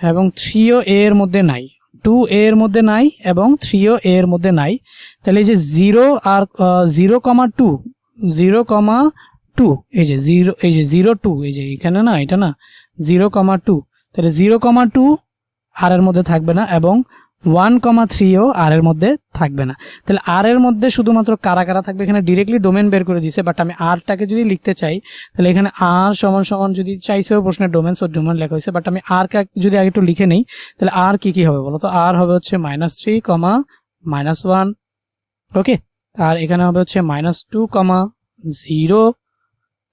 [SPEAKER 1] এবং 3ও এর মধ্যে নাই। 2 এর মধ্যে নাই এবং 3ও এর মধ্যে নাই। তাহলে এই যে 0 আর 0,2, 0,2, এই যে 0, এই যে 0,2, এই যে এখানে না, এটা না 0,2, তাহলে 0,2 আর এর মধ্যে থাকবে না, এবং 1,3ও আর এর মধ্যে থাকবে না। তাহলে আর এর মধ্যে শুধুমাত্র কারা কারা থাকবে, এখানে ডিরেক্টলি ডোমেন বের করে দিয়েছে, বাট আমি আরটাকে যদি লিখতে চাই তাহলে এখানে আর সমান সমান যদি চাইছেও প্রশ্নের ডোমেন, সো ডোমেন লেখা হয়েছে, বাট আমি আর কে যদি আগে একটু লিখে নেই তাহলে আর কি কি হবে বলো তো, আর হবে হচ্ছে -3, -1, ওকে, আর এখানে হবে হচ্ছে -2, 0,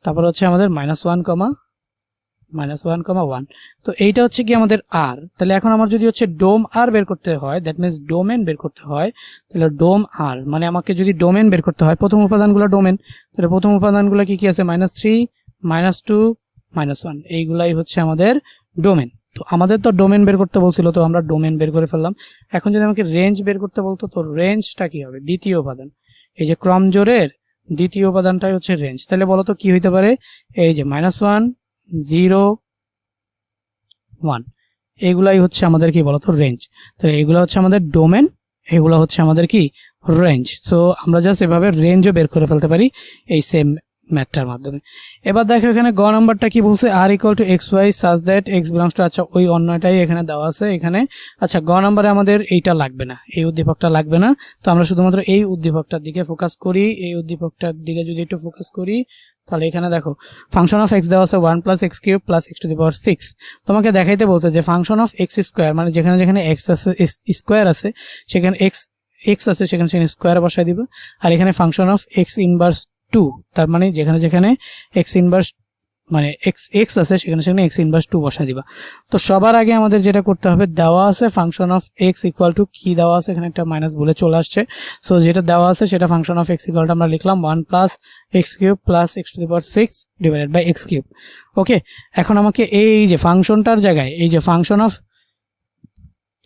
[SPEAKER 1] তারপর হচ্ছে আমাদের -1, তো এইটা হচ্ছে কি আমাদের আর। তাহলে এখন আমার যদি হচ্ছে ডোম আর বের করতে হয়, দ্যাট মিনস ডোমেন বের করতে হয়, তাহলে ডোম আর মানে আমাকে যদি ডোমেন বের করতে হয়, প্রথম উপাদানগুলো ডোমেন, তাহলে প্রথম উপাদানগুলো কি কি আছে, -3, -2, -1, এইগুলাই হচ্ছে আমাদের ডোমেন। তো আমাদের তো ডোমেন বের করতে বলছিল, তো আমরা ডোমেন বের করে ফেললাম। এখন যদি আমাকে রেঞ্জ বের করতে বলতো, তো রেঞ্জটা কি হবে, দ্বিতীয় উপাদান, এই যে ক্রম জোড়ের দ্বিতীয় উপাদানটাই হচ্ছে রেঞ্জ। তাহলে বলতো কি হইতে পারে, এই যে -1, 0, 1, এগুলাই হচ্ছে আমাদের কি বলতো রেঞ্জ। তো এগুলো হচ্ছে আমাদের ডোমেন, এগুলো হচ্ছে আমাদের কি রেঞ্জ। সো আমরা জাস্ট এভাবে রেঞ্জও বের করে ফেলতে পারি এই সেম ম্যাথটার মাধ্যমে। এবার দেখো এখানে গ নাম্বারটা কি বলছে, আর equal to x y such that x belongs to, আচ্ছা ওই অন্যটাই এখানে দেওয়া আছে এখানে। আচ্ছা গ নাম্বারে আমাদের এইটা লাগবে না, এই উদ্দীপকটা লাগবে না, তো আমরা শুধুমাত্র এই উদ্দীপকটার দিকে ফোকাস করি। এই উদ্দীপকটার দিকে যদি একটু ফোকাস করি তাহলে এখানে দেখো ফাংশন অফ এক্স দেওয়া আছে 1 + x³ + x⁴। তোমাকে দেখাইতে বলছে যে ফাংশন অফ এক্স স্কোয়ার, মানে যেখানে যেখানে এক্স আছে, স্কোয়ার আছে, সেখানে এক্স আছে সেখানে সেখানে স্কোয়ার বসাই দিবে। আর এখানে ফাংশন অফ এক্স ইনভার্স 2, তার মানে যেখানে যেখানে এক্স ইনভার্স মানে এক্স আছে সেখানে সেখানে এক্স ইনভার্স 2 বসাই দিবা। তো সবার আগে আমাদের যেটা করতে হবে, দেওয়া আছে function of x equal to কি দেওয়া আছে, এখানে একটা মাইনাস বলে চলে আসছে। সো যেটা দেওয়া আছে সেটা function of x equal two আমরা লিখলাম 1 + x³ + x⁴ divided by x³। ওকে, এখন আমাকে এই যে ফাংশনটার জায়গায়, এই যে ফাংশন অফ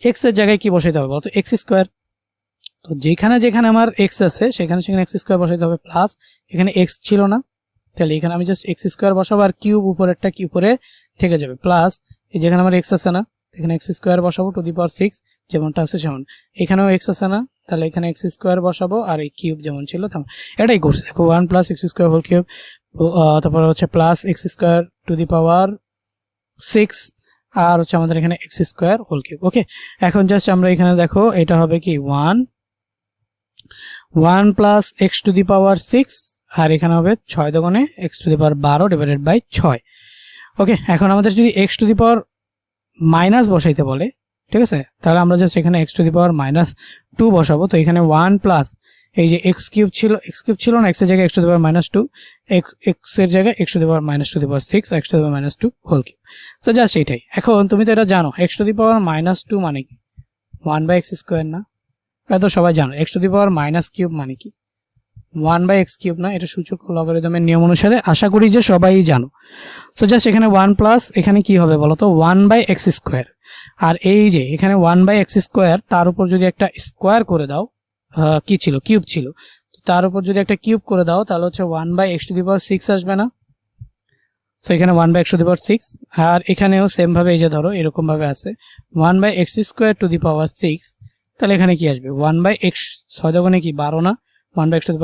[SPEAKER 1] এক্স এর জায়গায় কি বসাইতে হবে বলতো, এক্স স্কোয়ার। তো যেখানে যেখানে আমার এক্স আছে সেখানে সেখানে এক্স স্কোয়ার বসাইতে হবে, প্লাস এখানে এক্স ছিল না, তাহলে এখানে আমি জাস্ট এক্স স্কোয়ার বসাবো, আর কিউব উপরেরটা কি উপরে থেকে যাবে, প্লাস এই যেখানে আমার এক্স আছে না এখানে এক্স স্কোয়ার বসাবো টু দি পাওয়ার 6 যেমনটা আছে সেমন, এখানেও এক্স আছে না তাহলে এখানে এক্স স্কোয়ার বসাবো, আর এই কিউব যেমন ছিল তেমন। এটাই করছে দেখো, 1 + x² হোল কিউব, তারপর হচ্ছে plus x square to the power 6, আর হচ্ছে আমাদের এখানে x square whole cube. Okay, এখন জাস্ট আমরা এখানে দেখো এটা হবে কি 1 + x⁴, আর এখানে হবে 6 দোকানে x⁻12 ডিভাইডেড বাই 6। ওকে, এখন আমাদের যদি x⁻- বসাইতে বলে, ঠিক আছে, তাহলে আমরা জাস্ট এখানে x⁻−2 বসাবো। তো এখানে 1 প্লাস এই যে x³ ছিল না, x এর জায়গায় x⁻², x এর জায়গায় x⁻−2/6, x⁻−2 হোল কিউব। তো জাস্ট এটাই। এখন তুমি তো এটা জানো x⁻−2 মানে কি, 1/x² না, এটা তো সবাই জানো। x⁻³ মানে কি, 1/x³ না, এটা সূচক লগারিদমের নিয়ম অনুসারে, আশা করি যে সবাই জানো। তো জাস্ট এখানে 1 প্লাস এখানে কি হবে বলো তো 1/x², আর এই যে এখানে 1/x², তার উপর যদি একটা স্কোয়ার করে দাও, কি ছিল কিউব ছিল, তো তার উপর যদি একটা কিউব করে দাও তাহলে হচ্ছে 1/x⁶ আসবে না। সো এখানে 1/x⁶, আর এখানেও সেম ভাবে এই যে ধরো এরকম ভাবে আছে 1/x²⁶, তাহলে এখানে কি আসবে 1/x, 6 দোকানে কি 12 না, 1/x⁴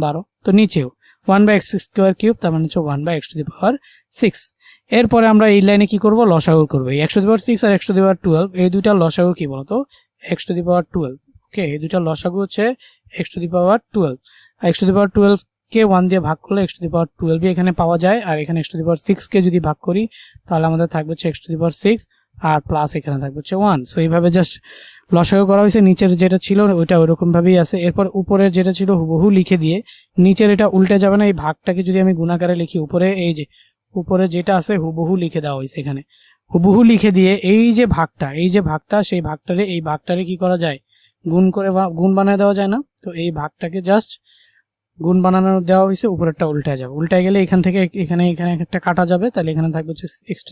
[SPEAKER 1] 12, তো নিচেও 1/x²³ তার মানে হচ্ছে 1/x⁶। এরপরে আমরা এই লাইনে কি করব, লসাগু করবো। এই x⁴ আর x⁴ এই দুইটা লসাগু কি বলতো x⁴, ওকে, এই দুইটা লসাগু হচ্ছে x⁴, আর x⁴ কে 1 দিয়ে ভাগ করলে x⁴ এখানে পাওয়া যায়, আর এখানে x⁴ কে যদি ভাগ করি তাহলে আমাদের থাকবে হচ্ছে x⁴, আর প্লাস এখানে থাকবে হচ্ছে 1। সো এইভাবে জাস্ট লসাগু করা হয়েছে, নিচের যেটা ছিল ওইটা ওইরকম ভাবেই আছে। এরপর উপরের যেটা ছিল হুবহু লিখে দিয়ে নিচের এটা উল্টে যাবে না, এই ভাগটাকে যদি আমি গুণাকারে লিখি, উপরে এই যে উপরে যেটা আছে হুবহু লিখে দেওয়া হয়েছে, এখানে হুবহু লিখে দিয়ে এই যে ভাগটা সেই ভাগটারে কি করা যায়, গুণ বানায় দেওয়া যায় না। তো এই ভাগটাকে জাস্ট গুণ বানানো দেওয়া হয়েছে, উপরেরটা উল্টে যাবে, উল্টে গেলে এখান থেকে এখানে একটা কাটা যাবে, তাহলে এখানে থাকবে হচ্ছে x⁶,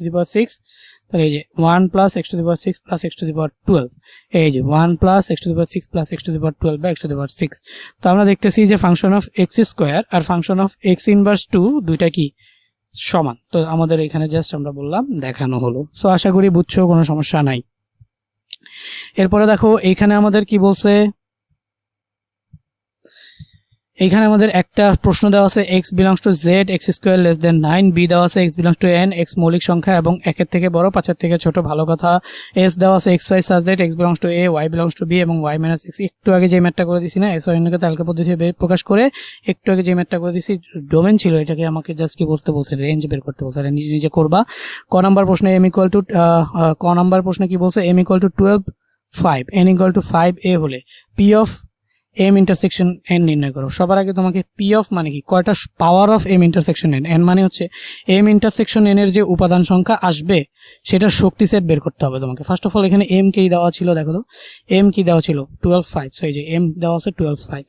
[SPEAKER 1] তাহলে এই যে 1 প্লাস x⁶ প্লাস x⁴, এই যে 1 plus x⁶ plus x⁴ x⁶। তো আমরা দেখতেছি যে ফাংশন অফ x² আর ফাংশন অফ x⁻², দুইটা কি সমান। তো আমাদের এখানে জাস্ট আমরা বললাম দেখানো হলো। সো আশা করি বুঝছো, কোনো সমস্যা নাই। এরপরে দেখো এইখানে আমাদের কি বলছে, এইখানে আমাদের একটা প্রশ্ন দেওয়া আছে x belongs to z x² <9, b দেওয়া আছে x belongs to n, x মৌলিক সংখ্যা এবং 1-এর থেকে বড় 5-এর থেকে ছোট, ভালো কথা। s দেওয়া আছে x5 such that x belongs to a, y belongs to b এবং y মাইনাস x। একটু আগে যে ম্যাথটা করে দিছি না, s অন্যকে তালিকা পদ্ধতি প্রকাশ করে, একটু আগে যে ম্যাথটা করে দিছি ডোমেন ছিল, এটাকে আমাকে জাস্ট কি করতে বলছে, রেঞ্জ বের করতে বলছে, আর নিজে নিজে করবা। ক নাম্বার প্রশ্নে কি বলছে, m = 12 5, n = 5a হলে p of m intersection n নির্ণয় করো। সবার আগে তোমাকে পি অফ মানে কি, কয়টা power of m intersection n, n মানে হচ্ছে m ইন্টারসেকশন n এর যে উপাদান সংখ্যা আসবে সেটার শক্তি সেট বের করতে হবে তোমাকে। ফার্স্ট অফ অল এখানে m কি দেওয়া ছিল, দেখো তো m কি দেওয়া ছিল 12 5, সো এই যে m দেওয়া আছে 12 5,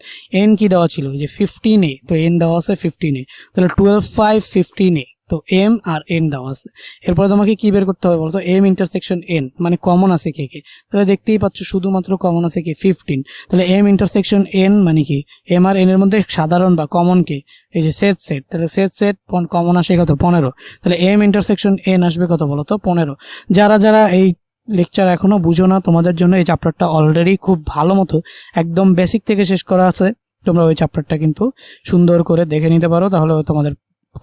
[SPEAKER 1] n কি দেওয়া ছিল এই যে 15a, তো n দেওয়া আছে 15a, তাহলে 12 5 15a, তো m আর n দেওয়া আছে। এরপরে তোমাকে কি বের করতে হবে বলতো, m ইন্টারসেকশন n মানে কমন আছে কে কে, তাহলে দেখতেই পাচ্ছ শুধুমাত্র কমন আছে কি 15, তাহলে m ইন্টারসেকশন n মানে কি m আর n এর মধ্যে সাধারণ বা কমন কে, এই যে সেট, তাহলে সেট কমন আসে কত 15, তাহলে m ইন্টারসেকশন n আসবে কত বলতো 15। যারা এই লেকচার এখনো বুঝো না, তোমাদের জন্য এই চ্যাপ্টারটা অলরেডি খুব ভালো মতো একদম বেসিক থেকে শেষ করা আছে, তোমরা ওই চ্যাপ্টারটা কিন্তু সুন্দর করে দেখে নিতে পারো, তাহলে তোমাদের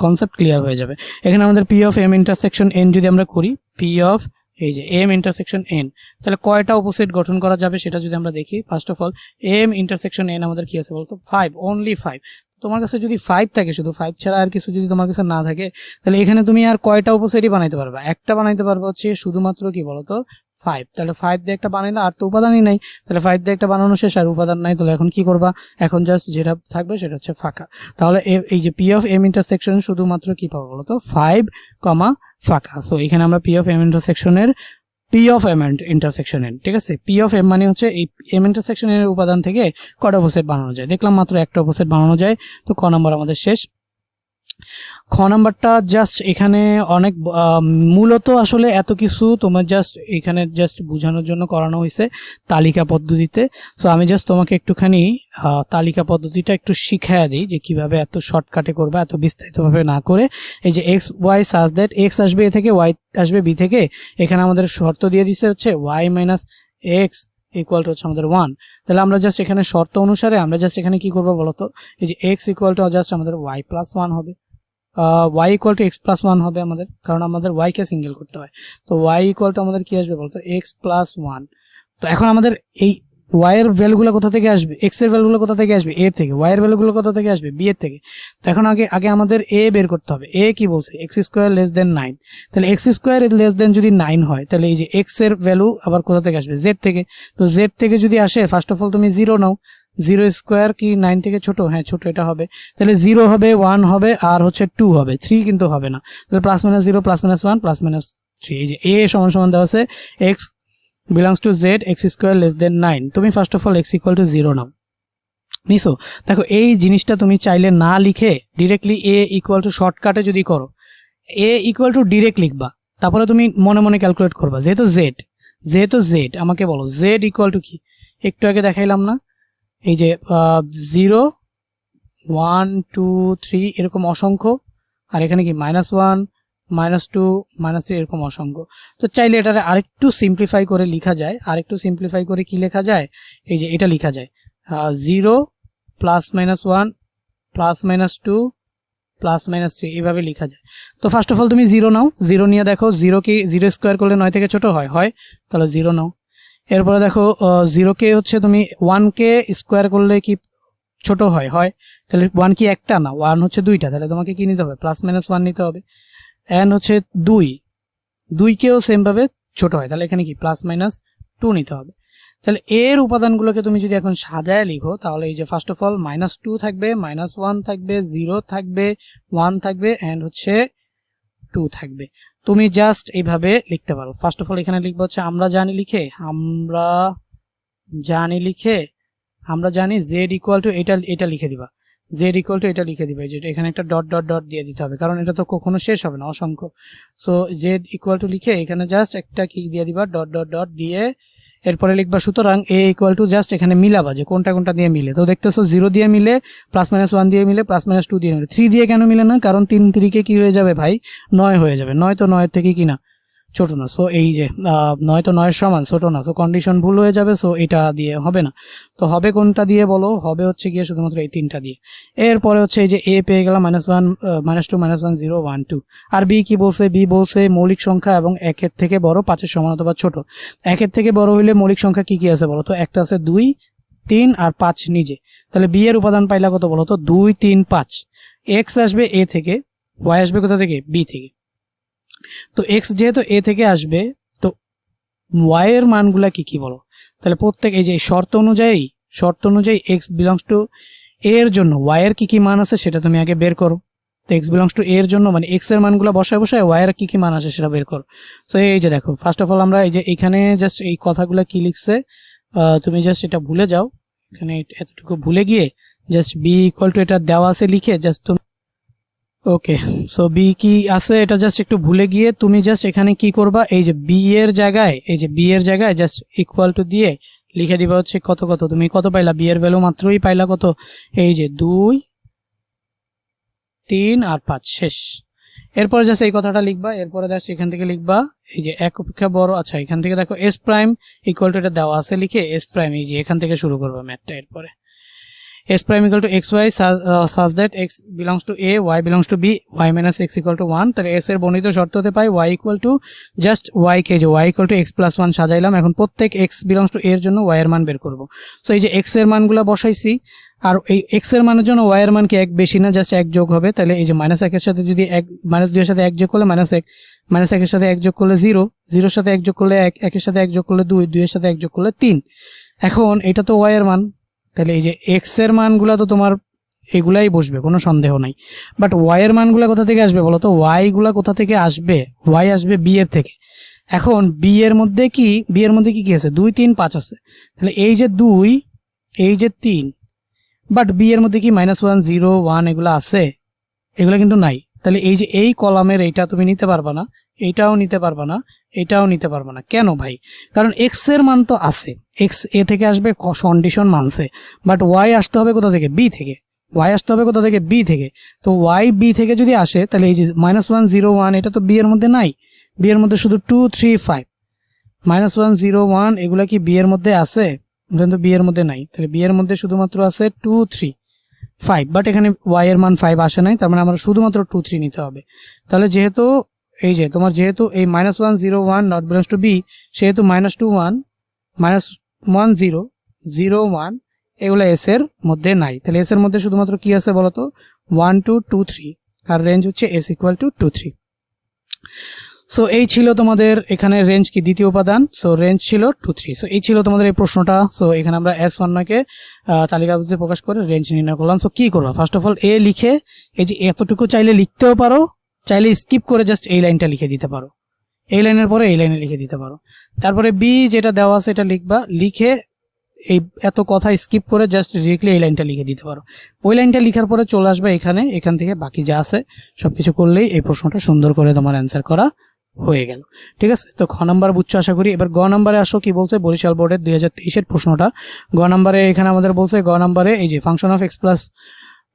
[SPEAKER 1] কনসেপ্ট ক্লিয়ার হয়ে যাবে। এখানে আমাদের P of m intersection n যদি আমরা করি, পি অফ এই যে m ইন্টারসেকশন n, তাহলে কয়টা অপোজিট গঠন করা যাবে সেটা যদি আমরা দেখি, first of all m intersection n আমাদের কি আছে বলতো 5, অনলি 5। তোমার কাছে যদি 5 থাকে, শুধু 5 ছাড়া আর কিছু যদি তোমার কাছে না থাকে, তাহলে এখানে তুমি আর কয়টা অপোজিটই বানাইতে পারবা, একটা বানাইতে পারবা হচ্ছে শুধুমাত্র কি বলতো 5, তাহলে 5 দিয়ে একটা বানাইলে, আর তো উপাদানই নাই, তাহলে 5 দিয়ে একটা বানানো শেষ, আর উপাদান নাই, তাহলে এখন কি করবা, এখন জাস্ট যেটা থাকবে সেটা হচ্ছে ফাঁকা। তাহলে এই যে পি অফ m ইন্টারসেকশন শুধুমাত্র কি পাবো বলতো 5, ফাঁকা। সো এখানে আমরা পি অফ m ইন্টারসেকশনের P of m intersection n, ঠিক আছে, পি অফ m মানে হচ্ছে এই m ইন্টারসেকশন এর উপাদান থেকে কয়টা অপোজিট বানানো যায়, দেখলাম মাত্র একটা অপোজিট বানানো যায়। তো ক নাম্বার আমাদের শেষ। খ নাম্বারটা জাস্ট এখানে অনেক মূলত আসলে এত কিছু তোমার জাস্ট এখানে জাস্ট বোঝানোর জন্য করানো হয়েছে তালিকা পদ্ধতিতে। সো আমি জাস্ট তোমাকে একটুখানি তালিকা পদ্ধতিটা একটু শিখাইয়া দিই যে কিভাবে এত শর্টকাটে করবা, এত বিস্তারিতভাবে না করে। এই যে X Y such that X আসবে এ থেকে, ওয়াই আসবে বি থেকে, এখানে আমাদের শর্ত দিয়ে দিছে হচ্ছে Y minus X equal to হচ্ছে আমাদের 1। তাহলে আমরা জাস্ট এখানে শর্ত অনুসারে আমরা জাস্ট এখানে কি করবো বলতো, এই যে এক্স ইকুয়াল টু জাস্ট আমাদের ওয়াই প্লাস 1 হবে, y equal to x plus 1 হবে আমাদের, কারণ আমাদের y কে সিঙ্গেল করতে হয়। তো y ইকুয়াল টু আমাদের কি আসবে বলতো এক্স প্লাস 1। তো এখন আমাদের এই y এর ভ্যালুগুলো কোথা থেকে আসবে, x এর ভ্যালুগুলো কোথা থেকে আসবে a থেকে, y এর ভ্যালুগুলো কোথা থেকে আসবে b এর থেকে। তো এখন আগে আমাদের a বের করতে হবে। a কি বলছে x² <9, তাহলে x² যদি 9 হয়, তাহলে এই যে x এর ভ্যালু আবার কোথা থেকে আসবে z থেকে। তো z থেকে যদি আসে, ফার্স্ট অফ অল তুমি 0 নাও, 0² কি 9 থেকে ছোট, হ্যাঁ ছোট, এটা হবে, তাহলে 0 হবে 1 হবে আর হচ্ছে 2 হবে, 3 কিন্তু হবে না, তাহলে plus minus 0 plus minus 1 plus minus 3। এই যে a সমান দেওয়া আছে x belongs to z x² <9, তুমি first of all x equal to 0 নাও, নিছো? দেখো এই জিনিসটা তুমি চাইলে না লিখে ডিরেক্টলি এ ইকুয়াল টু শর্টকাটে যদি করো, এ ইকুয়াল টু ডিরেক্ট লিখবা, তারপরে তুমি মনে মনে ক্যালকুলেট করবা। যেহেতু জেড আমাকে বলো জেড ইকুয়াল টু কি, একটু আগে দেখাইলাম না, এই যে 0 1 2 3 এরকম অসংখ্য, আর এখানে কি -1 -2 -3 এরকম অসংখ্য। তো চাইলে এটা আরেকটু সিম্পলিফাই করে লেখা যায়, আরেকটু সিম্পলিফাই করে কি লেখা যায়, এই যে এটা লেখা যায় 0 +-1 +-2 +-3 এইভাবে লেখা যায়। তো ফার্স্ট অফ অল তুমি 0 নাও, 0 নিয়ে দেখো 0 কি 0 স্কোয়ার করলে 9 থেকে ছোট হয়, তাহলে 0 নাও। এরপরে দেখো 0 কে হচ্ছে তুমি 1 কে স্কোয়ার করলে কি ছোট হয়, তাহলে 1 কি একটা না, 1 হচ্ছে দুইটা, তাহলে তোমাকে কি নিতে হবে, +-1 নিতে হবে। এন্ড হচ্ছে 2 কেও সেম ভাবে ছোট হয়, তাহলে এখানে কি +-2 নিতে হবে। তাহলে এর উপাদানগুলোকে তুমি যদি এখন সাজায় লিখো, তাহলে এই যে ফার্স্ট অফ অল -2 থাকবে, -1 থাকবে, 0 থাকবে, 1 থাকবে, এন্ড হচ্ছে 2 থাকবে। তুমি জাস্ট এইভাবে লিখতে পারো। ফার্স্ট অফ অল এখানে লিখবো হচ্ছে আমরা জানি জেড ইকুয়াল টু এটা লিখে দিবা, জেড ইকুয়াল টু এটা লিখে দিবা, যেটা এখানে একটা ডট ডট ডট দিয়ে দিতে হবে, কারণ এটা তো কখনো শেষ হবে না, অসংখ্য। সো জেড ইকুয়াল টু লিখে এখানে জাস্ট একটা কি দিয়ে দিবা, ডট ডট ডট দিয়ে এরপরে লিখবা সুতরাং এ ইকুয়াল টু জাস্ট এখানে মিলাবা যে কোনটা কোনটা দিয়ে মিলে। তো দেখতেছো 0 দিয়ে মিলে, +-1 দিয়ে মিলে, +-2 দিয়ে মিলে, 3 দিয়ে কেন মিলে না, কারণ 3 3 কে কি হয়ে যাবে ভাই, 9 হয়ে যাবে, 9 তো 9 থেকে কি না ছোট না। সো এই যে 9 তো 9 সমান, ছোট না, সো কন্ডিশন ভুল হয়ে যাবে। সো এটা দিয়ে হবে না, তো হবে কোনটা দিয়ে বলো, হবে হচ্ছে গিয়ে শুধুমাত্র এই 3টা দিয়ে। এরপরে হচ্ছে এই যে এ পেয়ে গেলাম -1 -2 -1 0 1 2, আর বি কি বলছে, বি বলছে মৌলিক সংখ্যা এবং 1-এর থেকে বড় 5-এর সমান অথবা ছোট। 1-এর থেকে বড় হইলে মৌলিক সংখ্যা কি কি আছে বলো তো, একটা আছে 2 3 আর 5 নিজে। তাহলে বি এর উপাদান পাইলা কত বলো তো, 2 3 5। এক্স আসবে এ থেকে, ওয়াই আসবে কোথা থেকে, বি থেকে। তো এক্স যেহেতু এ থেকে আসবে, তো ওয়াই এর মানগুলা কি কি বলো, তাহলে প্রত্যেক এই যে শর্ত অনুযায়ী এক্স বিলংস টু এ এর জন্য ওয়াই এর কি কি মান আছে সেটা তুমি আগে বের করো। তো এক্স বিলংস টু এ এর জন্য মানে এক্স এর মানগুলো বসায় ওয়াই এর কি কি মান আছে সেটা বের করো। তো এই যে দেখো ফার্স্ট অফ অল আমরা এই যে এখানে জাস্ট এই কথাগুলো কি লিখছে, তুমি জাস্ট এটা ভুলে যাও, এখানে এতটুকু ভুলে গিয়ে জাস্ট বি ইকুয়াল টু এটা দেওয়া আছে লিখে জাস্ট তুমি ওকে। সো বি কি আছে এটা জাস্ট একটু ভুলে গিয়ে তুমি জাস্ট এখানে কি করবা, এই যে বি এর জায়গায় জাস্ট ইকুয়াল টু দিয়ে লিখে দিবা হচ্ছে কত কত, তুমি কত পাইলা, বি এর ভ্যালু মাত্রই পাইলা কত, এই যে 2 3 আর 5 শেষ। এরপরে জাস্ট এই কথাটা লিখবা, এরপরে জাস্ট এখান থেকে লিখবা এই যে এক অপেক্ষা বড়, আচ্ছা এখান থেকে দেখো এস প্রাইম ইকুয়াল টু এটা দেওয়া আছে লিখে এস প্রাইম এই যে এখান থেকে শুরু করবা ম্যাথটা। এরপরে s prime equal to xy such that x belongs to a, y belongs to b, y minus x equal to 1। তাহলে s এর বর্ণিত শর্ত হতে পাই y equal to just y কে যে y equal to x plus 1 সাজাইলাম। এখন প্রত্যেক x belongs to a এর জন্য y এর মান বের করব। সো এই যে x এর মানগুলো বসাইছি, আর এই x এর মানের জন্য y এর মান কি 1 বেশি না, জাস্ট 1 যোগ হবে। তাহলে এই যে -1 এর সাথে যদি -2 এর সাথে 1 যোগ করলে -1, -1 এর সাথে 1 যোগ করলে 0, 0 এর সাথে 1 যোগ করলে 1, 1 এর সাথে 1 যোগ করলে 2, 2 এর সাথে 1 যোগ করলে 3। এখন এটা তো y এর মান, তাহলে এই যে এক্স এর মানগুলা তো তোমার এগুলাই বসবে, কোনো সন্দেহ নাই। বাট ওয়াই এর মানগুলা কোথা থেকে আসবে বলো তো, ওয়াই গুলা কোথা থেকে আসবে, ওয়াই আসবে বি এর থেকে। এখন বি এর মধ্যে কি কি আছে, 2 3 5 আছে, তাহলে এই যে 2 এই যে 3, বাট বি এর মধ্যে কি -1 0 1 এগুলা আছে, এগুলা কিন্তু নাই। তাহলে এই যে এই কলামের এইটা তুমি নিতে পারবা না, এইটাও নিতে পারবা না, এটাও নিতে পারবা না। কেন ভাই, কারণ এক্স এর মান তো আছে, এক্স এ থেকে আসবে কন্ডিশন মানছে, বাট ওয়াই আসতে হবে কোথা থেকে, বি থেকে। ওয়াই আসতে হবে কোথা থেকে, বি থেকে। তো ওয়াই বি থেকে যদি আসে, তাহলে এই যে -1 0 1 এটা তো বি এর মধ্যে নাই, বি এর মধ্যে শুধু 2 3 5, -1 0 1 এগুলা কি বি এর মধ্যে আছে, কিন্তু বি এর মধ্যে নাই। তাহলে বি এর মধ্যে শুধুমাত্র আছে 2 3 5, বাট এখানে y এর মান 5 আসে নাই, তার মানে আমরা শুধুমাত্র 2 3 নিতে হবে। তাহলে যেহেতু এই যে তোমার যেহেতু এই -1 0 1 নট বিলংস টু বি, সেহেতু -2 1 -1 0 0 1 এগুলো এস এর মধ্যে নাই। তাহলে এস এর মধ্যে শুধুমাত্র কি আছে বলতো, 1 2 2 3, আর রেঞ্জ হচ্ছে s ইকুয়াল টু 2 3। সো এই ছিল তোমাদের এখানে রেঞ্জ কি দ্বিতীয় উপাদান, সো রেঞ্জ ছিল 2 3। সো এই ছিল তোমাদের এই প্রশ্নটা। সো এখানে আমরা S1 কে তালিকাবদ্ধ প্রকাশ করে রেঞ্জ নির্ণয় করলাম। সো কি করবা, ফার্স্ট অফ অল এ লিখে এই যে এতটুকু চাইলে লিখতেও পারো, চাইলে স্কিপ করে জাস্ট এই লাইনটা লিখে দিতে পারো, এই লাইনের পরে এই লাইনে লিখে দিতে পারো। তারপরে বি যেটা দেওয়া আছে এটা লিখবা, লিখে এই এত কথা স্কিপ করে জাস্ট ডিরেক্টলি এই লাইনটা লিখে দিতে পারো। ওই লাইনটা লিখার পরে চলে আসবে এখান থেকে বাকি যা আছে সব কিছু করলেই এই প্রশ্নটা সুন্দর করে তোমার অ্যান্সার করা হয়ে গেল। ঠিক আছে, তো খ নাম্বার বুঝছো আশা করি। এবার গ নাম্বারে আসো, কি বলছে বরিশাল বোর্ডের 2023-এর প্রশ্নটা। গ নাম্বারে এখানে আমাদের বলছে, গ নাম্বারে এই যে function of x plus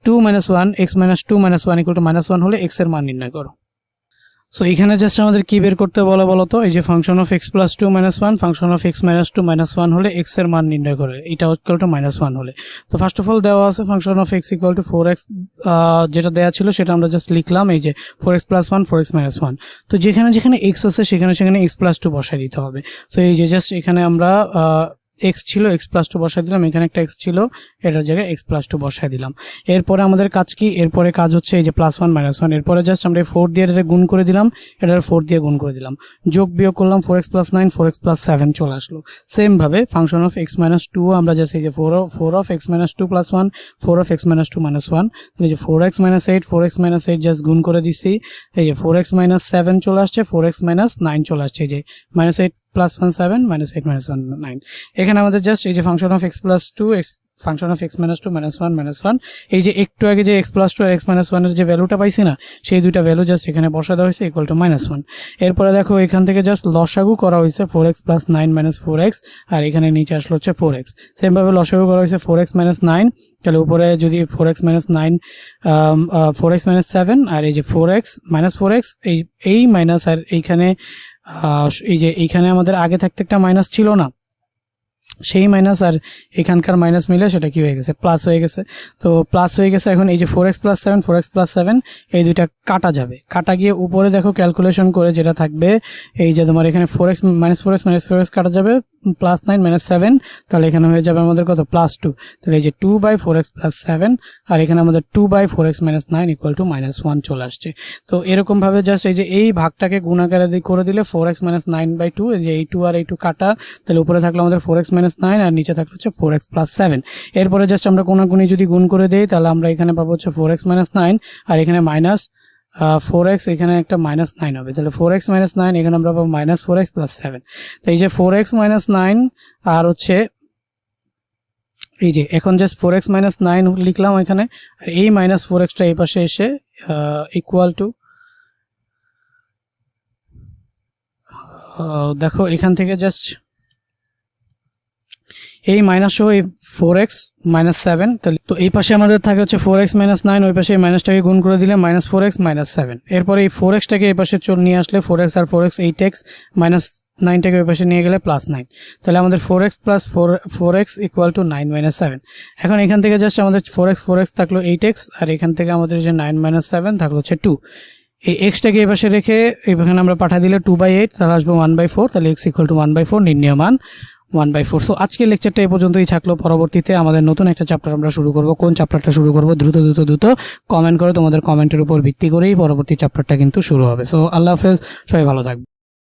[SPEAKER 1] 2 - 1 x - 2 - 1 = -1 হলে এক্স এর মান নির্ণয় করো। সো এখানে জাস্ট আমাদের কি বের করতে বলো তো, এই যে function of x plus 2 - 1 function of x - 2 - 1 হলে এক্স এর মান নির্ণয় করে, এটা ইকুয়াল টু -1 হলে। তো ফার্স্ট অফ অল দেওয়া আছে function of x equal two 4x, যেটা দেওয়া ছিল সেটা আমরা জাস্ট লিখলাম, এই যে 4x + 1 4x - 1। তো যেখানে যেখানে এক্স আছে সেখানে x + 2 বসাই দিতে হবে। সো এই যে জাস্ট এখানে আমরা এক্স ছিল x + 2 বসাই দিলাম, এখানে একটা এক্স ছিল এটার জায়গায় x + 2 বসাই দিলাম। এরপরে আমাদের কাজ কি, এরপরে কাজ হচ্ছে এই যে +1 - 1, এরপরে জাস্ট আমরা 4 দিয়ে এটা গুণ করে দিলাম, এটার 4 দিয়ে গুণ করে দিলাম, যোগ বিয়োগ করলাম, 4x + 9 4x + 7 চলে আসলো। সেম ভাবে ফাংশন অফ x - 2 আমরা জাস্ট এই যে 4 of x - 2 + 1 4 of x - 2 - 1, এই যে 4x - 8 4x - 8 জাস্ট গুণ করে দিছি, এই যে 4x - 7 চলে আসছে, 4x - 9 চলে আসছে, এই যে -8 + 1 7 -8 - 1 9। এখানে আমাদের জাস্ট এই যে function of x + 2 function of x - 2 - 1 - 1, এই যে একটু আগে যে x + 2 আর x - 1 এর যে ভ্যালুটা পাইছি না, সেই দুইটা ভ্যালু জাস্ট এখানে বসা দেওয়া হয়েছে ইকুয়াল টু -1। এরপরে দেখো এখান থেকে জাস্ট লসাগু করা হয়েছে 4x + 9 - 4x, আর এখানে নিচে আসলো হচ্ছে 4x। সেম ভাবে লসাগু করা হয়েছে 4x - 9, তাহলে উপরে যদি 4x - 9 4x - 7, আর এই যে 4x - 4x এই মাইনাস, আর এইখানে এই যে এইখানে আমাদের আগে থাকতে একটা মাইনাস ছিল না, সেই মাইনাস আর এখানকার মাইনাস মিলে সেটা কি হয়ে গেছে, প্লাস হয়ে গেছে। তো প্লাস হয়ে গেছে, এখন এই যে 4x + 7 4x + 7 এই দুইটা কাটা যাবে, কাটা গিয়ে উপরে দেখো ক্যালকুলেশন করে যেটা থাকবে, এই যে তোমার এখানে 4x - 4x - 4x কাটা যাবে, +9 - 7, তাহলে এখানে হয়ে যাবে আমাদের কত, +2। তাহলে এই যে 2/4x + 7, আর এখানে আমাদের 2/4x - 9 = -1 চলে আসছে। তো এরকম ভাবে জাস্ট এই যে এই ভাগটাকে গুণাকারে করে দিলে 4x - 9/2, এই যে এই 2 আর এই 2 কাটা, তাহলে উপরে থাকলো আমাদের 4x - 9 আর নিচে থাকলো হচ্ছে 4x + 7। এরপরে জাস্ট আমরা কোনাকুনি যদি গুণ করে দেই, তাহলে আমরা এখানে পাবো হচ্ছে 4x - 9, আর এখানে -4x, এখানে একটা -9 হবে, তাহলে 4x - 9, এখানে আমরা পাবো -4x + 7। তো এই যে 4x - 9 আর হচ্ছে এই যে এখন জাস্ট 4x - 9 লিখলাম এখানে, আর এই -4xটা এই পাশে এসে ইকুয়াল টু, দেখো এখান থেকে জাস্ট এই মাইনাস সহ এই 4x - 7, তাহলে তো এই পাশে আমাদের থাকে হচ্ছে 4x - 9, ওই পাশে এই মাইনাসটাকে গুণ করে দিলে -4x - 7। এরপরে এই 4xটাকে এই পাশে নিয়ে আসলে 4x আর 4x 8x, -9টাকে ওই পাশে নিয়ে গেলে +9, তাহলে আমাদের 4x + 4x = 9 - 7। এখন এখান থেকে জাস্ট আমাদের 4x থাকলো 8x, আর এখান থেকে আমাদের যে 9 - 7 থাকলো হচ্ছে 2। এই এক্সটাকে এই পাশে রেখে এখানে আমরা পাঠা দিলে 2/8, তাহলে আসবে 1/4, তাহলে x = 1/4, নির্ণয় মান 1/4। সো আজকের লেকচারটা এই পর্যন্তই থাকলো। পরবর্তীতে আমাদের নতুন একটা চ্যাপ্টার আমরা শুরু করব। কোন চ্যাপ্টারটা শুরু করব দ্রুত কমেন্ট করো, তোমাদের কমেন্টের উপর ভিত্তি করেই পরবর্তী চ্যাপ্টারটা কিন্তু শুরু হবে। সো আল্লাহ হাফেজ, সবাই ভালো থাকবে।